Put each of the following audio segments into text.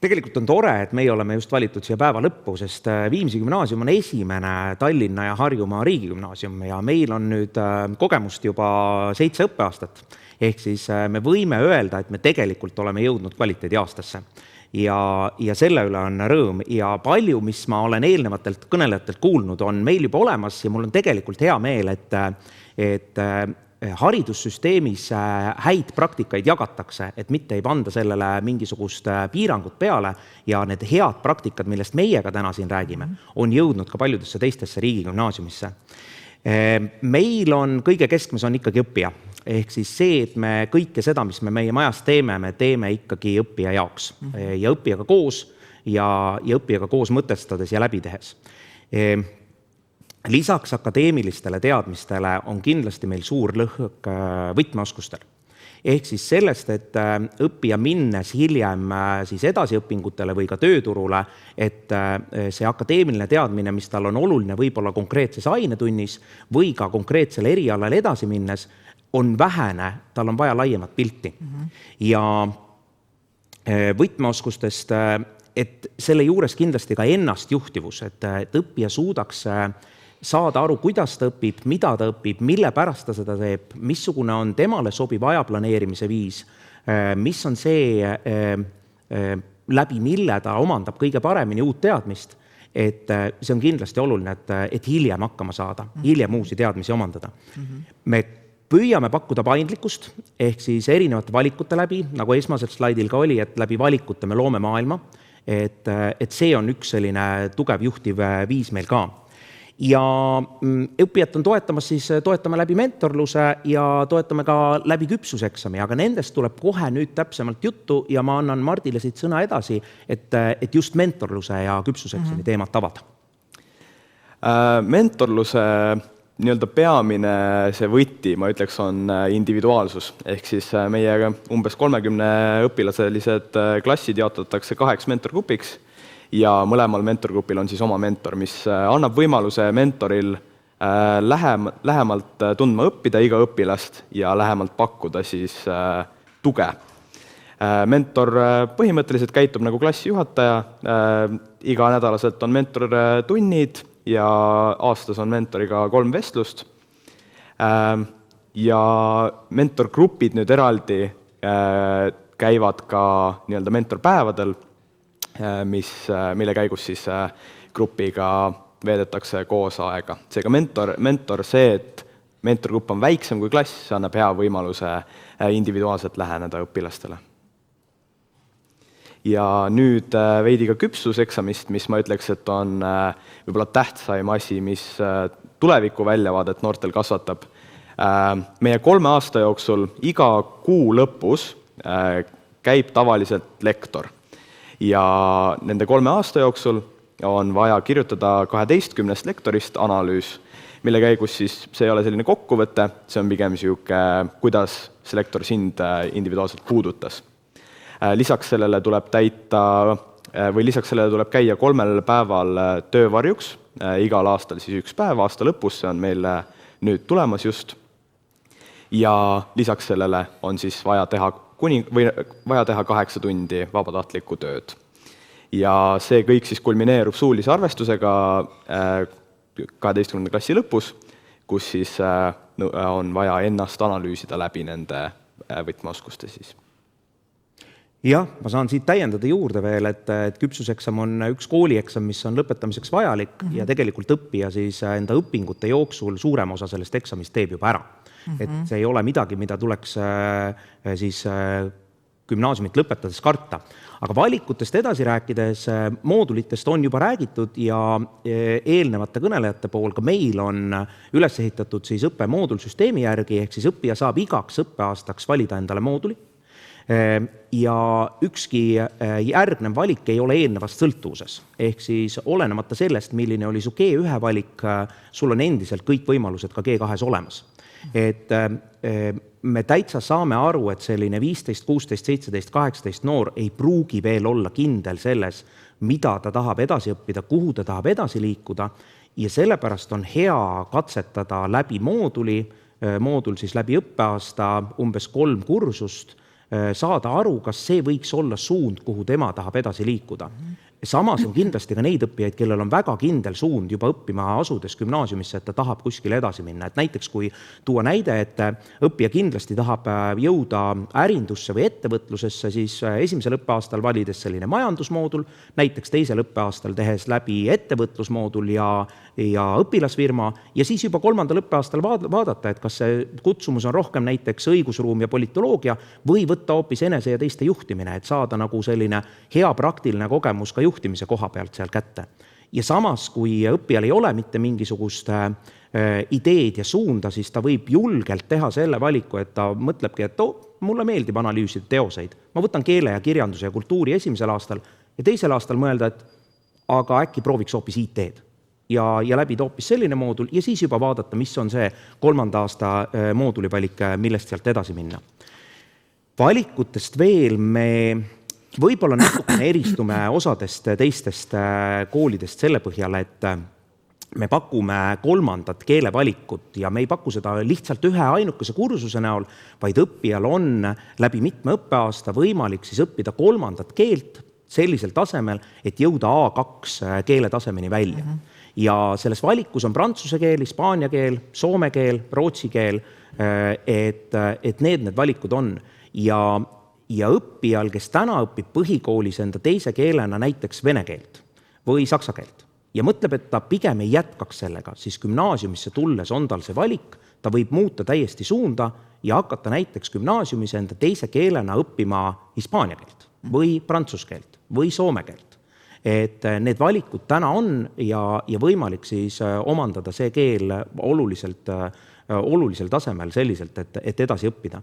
Tegelikult on tore, et meie oleme just valitud siia päeva lõppu, sest Viimsi gümnaasium on esimene Tallinna ja Harjumaa riigigümnaasium ja meil on nüüd kogemust juba 7 õppeaastat. Ehk siis me võime öelda, et me tegelikult oleme jõudnud kvaliteedi aastasse. Ja selle üle on rõõm ja palju, mis ma olen eelnevatelt kõnelejatelt kuulnud, on meil juba olemas ja mul on tegelikult hea meel, et haridussüsteemis häid praktikaid jagatakse, et mitte ei panda sellele mingisugust piirangut peale ja need head praktikad, millest meiega täna siin räägime, on jõudnud ka paljudesse teistesse riigigümnaasiumisse. Meil on kõige keskmes on ikkagi õppija. Ehk siis see, et me kõike seda, mis me meie majas teeme, me teeme ikkagi õppija jaoks ja õppijaga koos ja õppijaga koos mõtestades ja läbi tehes. Lisaks akadeemilistele teadmistele on kindlasti meil suur lõhk võtmeoskustel. Ehk siis sellest, et õppija minnes hiljem siis edasiõpingutele või ka tööturule, et see akadeemiline teadmine, mis tal on oluline võib-olla konkreetses ainetunnis või ka konkreetsele erialale edasi minnes, on vähene, tal on vaja laiemat pilti. Ja võtmeoskustest, et selle juures kindlasti ka ennast juhtivus, et õppija suudaks saada aru, kuidas ta õpib, mida ta õpib, mille pärast ta seda teeb, missugune on temale sobiv ajaplaneerimise viis, mis on see, läbi mille ta omandab kõige paremini uut teadmist, et see on kindlasti oluline, et hiljem hakkama saada, hiljem uusi teadmisi omandada. Me püüame pakkuda paindlikkust, ehk siis erinevate valikute läbi, nagu esmasel slaidil ka oli, et läbi valikute me loome maailma, et see on üks selline tugev juhtiv viis meil ka. Ja õppijat on toetame läbi mentorluse ja toetame ka läbi küpsuseksami, aga nendest tuleb kohe nüüd täpsemalt juttu ja ma annan Mardile siit sõna edasi, et just mentorluse ja küpsuseksami teemat avada. Mentorluse nii-öelda peamine see võti, ma ütleks, on individuaalsus. Ehk siis meie umbes 30 õpilaselised klassid jaotatakse 2 mentorgrupiks ja mõlemal mentorgrupil on siis oma mentor, mis annab võimaluse mentoril lähemalt tundma õppida iga õpilast ja lähemalt pakkuda siis tuge. Mentor põhimõtteliselt käitub nagu klassijuhataja, iga nädalaselt on mentortunnid ja aastas on mentoriga 3 vestlust. Ja mentorgrupid nüüd eraldi käivad ka nii-öelda mentorpäevadel, mille käigus siis grupiga veedetakse koos aega. Seega mentor see, et mentorgrupp on väiksem kui klass, see annab hea võimaluse individuaalselt läheneda õpilastele. Ja nüüd veidi ka küpsuseksamist, mis ma ütleks, et on võib-olla tähtsaim asi, mis tuleviku väljavaadet noortel kasvatab. Meie 3 aasta jooksul iga kuu lõpus käib tavaliselt lektor. Ja nende 3 aasta jooksul on vaja kirjutada 12 lektorist analüüs, mille käigus siis see ei ole selline kokkuvõte, see on pigem siuke, kuidas see lektor sind individuaalselt puudutas. Lisaks sellele tuleb käia 3 päeval töövarjuks, igal aastal siis 1 päev, aasta lõpus, see on meil nüüd tulemas just. Ja lisaks sellele on siis vaja teha 8 tundi vabatahtlikku tööd. Ja see kõik siis kulmineerub suulise arvestusega 12. klassi lõpus, kus siis on vaja ennast analüüsida läbi nende võtmeoskuste siis. Jah, ma saan siit täiendada juurde veel, et küpsuseksam on üks koolieksam, mis on lõpetamiseks vajalik ja tegelikult õppija siis enda õpingute jooksul suurem osa sellest eksamist teeb juba ära. Et see ei ole midagi, mida tuleks siis gümnaasiumit lõpetades karta. Aga valikutest edasi rääkides, moodulitest on juba räägitud ja eelnevate kõnelejate pool ka meil on üles ehitatud siis õppemoodulsüsteemi järgi, ehk siis õppija saab igaks õppeaastaks valida endale mooduli ja ükski järgnev valik ei ole eelnevast sõltuvuses. Ehk siis olenemata sellest, milline oli su G1 valik, sul on endiselt kõik võimalused ka G2 olemas. Et me täitsa saame aru, et selline 15, 16, 17, 18 noor ei pruugi veel olla kindel selles, mida ta tahab edasi õppida, kuhu ta tahab edasi liikuda ja sellepärast on hea katsetada läbi moodul siis läbi õppeaasta umbes 3 kursust saada aru, kas see võiks olla suund, kuhu tema tahab edasi liikuda. Samas on kindlasti ka neid õppijaid, kellel on väga kindel suund juba õppima asudes gümnaasiumisse, et ta tahab kuskile edasi minna. Et näiteks kui tuua näide, et õppija kindlasti tahab jõuda ärindusse või ettevõtlusesse, siis esimesel õppeaastal valides selline majandusmoodul, näiteks teisel õppeaastal tehes läbi ettevõtlusmoodul ja õpilasfirma ja siis juba kolmandal õppeaastal vaadata, et kas see kutsumus on rohkem näiteks õigusruum ja politoloogia või võtta hoopis enese ja teiste juhtimine, et saada nagu selline hea praktiline kogemus ka juhtimise koha pealt seal kätte. Ja samas, kui õppijal ei ole mitte mingisugust ideed ja suunda, siis ta võib julgelt teha selle valiku, et ta mõtlebki, et mulle meeldib analüüsida teoseid. Ma võtan keele ja kirjanduse ja kultuuri esimesel aastal ja teisel aastal mõelda, et aga äkki prooviks hoopis IT-d. Ja läbida hoopis selline moodul ja siis juba vaadata, mis on see kolmanda aasta moodulivalik, millest sealt edasi minna. Valikutest veel me võib-olla natukene eristume osadest teistest koolidest selle põhjal, et me pakume kolmandat keelevalikut ja me ei paku seda lihtsalt ühe ainukese kursuse näol, vaid õppijal on läbi mitme õppeaasta võimalik siis õppida kolmandat keelt sellisel tasemel, et jõuda A2 keeletasemeni välja. Ja selles valikus on prantsuse keel, hispaania keel, soome keel, rootsi keel, et need valikud on. Ja õppijal, kes täna õpib põhikoolis enda teise keelena näiteks vene keelt või saksa keelt ja mõtleb, et ta pigem ei jätkaks sellega, siis gümnaasiumisse tulles on tal see valik, ta võib muuta täiesti suunda ja hakata näiteks gümnaasiumis enda teise keelena õppima hispaania keelt või prantsuse keelt või soome keelt. Et need valikud täna on ja võimalik siis omandada see keel olulisel tasemel selliselt, et edasi õppida.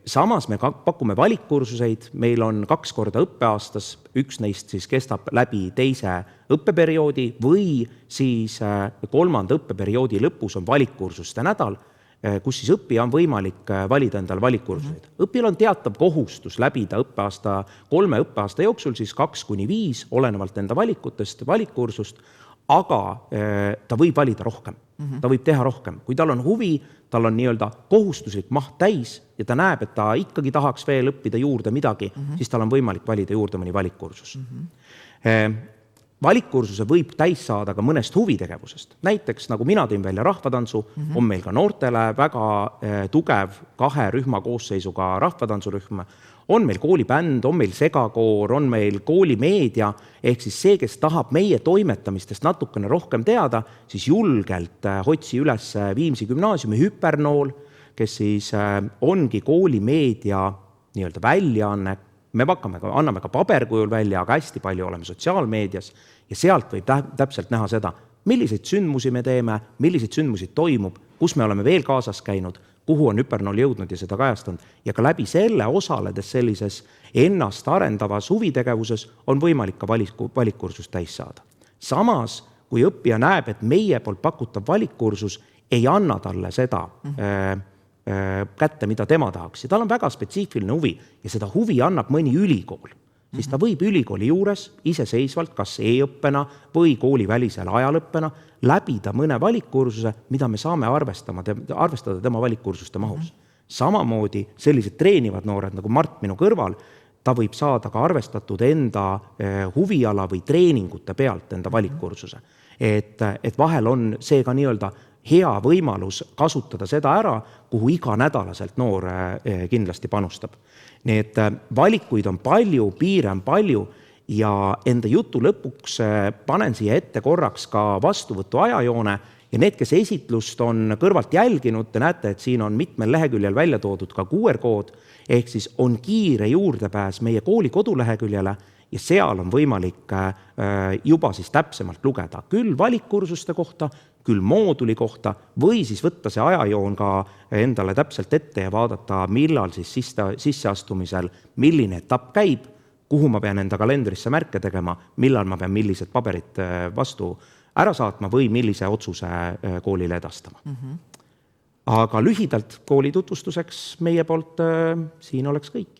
Samas me pakume valikkursuseid, meil on 2 korda õppeaastas, üks neist siis kestab läbi teise õppeperioodi või siis 3. õppeperioodi lõpus on valikkursuste nädal, kus siis õppija on võimalik valida endal valikkursuseid. Õppijal on teatav kohustus läbida 3 õppeaasta jooksul, siis 2-5, olenevalt enda valikutest, valikkursust, aga ta võib valida rohkem. Ta võib teha rohkem. Kui tal on huvi, tal on nii-öelda kohustuslik maht täis ja ta näeb, et ta ikkagi tahaks veel õppida juurde midagi, siis tal on võimalik valida juurde mõni valikkursus. Valikkursuse võib täis saada ka mõnest huvitegevusest. Näiteks, nagu mina tõin välja rahvatantsu, on meil ka noortele väga tugev 2 rühma koosseisuga rahvatantsurühm. On meil koolibänd, on meil segakoor, on meil koolimeedia, ehk siis see, kes tahab meie toimetamistest natukene rohkem teada, siis julgelt otsi üles Viimsi gümnaasiumi Hüpernool, kes siis ongi koolimeedia nii-öelda väljaanne. Me anname ka paberkujul välja, aga hästi palju oleme sotsiaalmeedias ja sealt võib täpselt näha seda, milliseid sündmusi me teeme, milliseid sündmusi toimub, kus me oleme veel kaasas käinud, kuhu on Hüpernool jõudnud ja seda kajastanud. Ja ka läbi selle osaledes sellises ennast arendavas huvitegevuses on võimalik ka valikkursust täis saada. Samas, kui õppija näeb, et meie poolt pakutav valikkursus ei anna talle seda kätte, mida tema tahaks. Ja tal on väga spetsiifiline huvi ja seda huvi annab mõni ülikool. Siis ta võib ülikooli juures iseseisvalt, kas e-õppena või koolivälisel ajalõppena, läbida mõne valikkursuse, mida me saame arvestada tema valikkursuste mahus. Samamoodi sellised treenivad noored nagu Mart minu kõrval, ta võib saada ka arvestatud enda huviala või treeningute pealt enda valikkursuse. Et vahel on see ka nii-öelda hea võimalus kasutada seda ära, kuhu iga nädalaselt noor kindlasti panustab. Nii et valikuid on palju, piire on palju ja enda jutu lõpuks panen siia ette korraks ka vastuvõtu ajajoone ja need, kes esitlust on kõrvalt jälginud, te näete, et siin on mitmel leheküljel välja toodud ka QR-kood, ehk siis on kiire juurdepääs meie kooli koduleheküljele ja seal on võimalik juba siis täpsemalt lugeda küll valikkursuste kohta, küll mooduli kohta või siis võtta see ajajoon ka endale täpselt ette ja vaadata, millal siis sisseastumisel, milline etapp käib, kuhu ma pean enda kalendrisse märke tegema, millal ma pean millised paberid vastu ära saatma või millise otsuse koolile edastama. Aga lühidalt kooli tutvustuseks meie poolt siin oleks kõik.